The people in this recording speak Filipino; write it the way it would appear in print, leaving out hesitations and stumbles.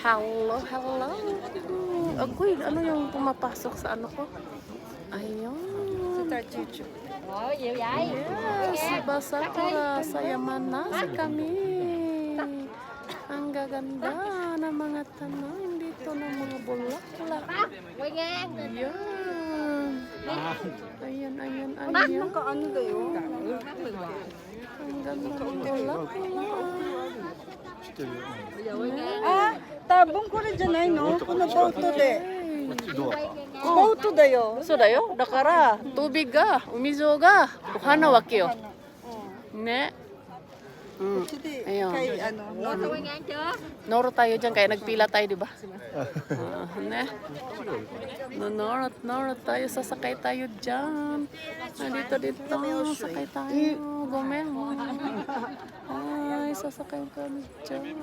Hello, hello. Agoy, ano yung pumapasok sa ano ko? Ayun. Ôi, nhiều vậy. Yes, Basakura, Sayamanasa kami. Ang gaganda ng mga tanom dito ng mga bulaklak. Quay ngang. Ayan. Ayan, ayan, Bác ayan. nó có ano kayo? Ang ganda ng bulaklak. Ah, tabong ko rin dyan ay, no? Kuno boto de. Ay. Boto da yo. そうだよ。だからtubigが海水がお花わけよ。ね。Mm. Hindi, Ayun. kay ano, no? Quay ngang chưa? Noro tayo dyan, kaya nagpila tayo, di ba? Ne? Noro tayo, sasakay tayo dyan. Dito, sakay tayo. Gomel. Ay, sasakay kami dyan.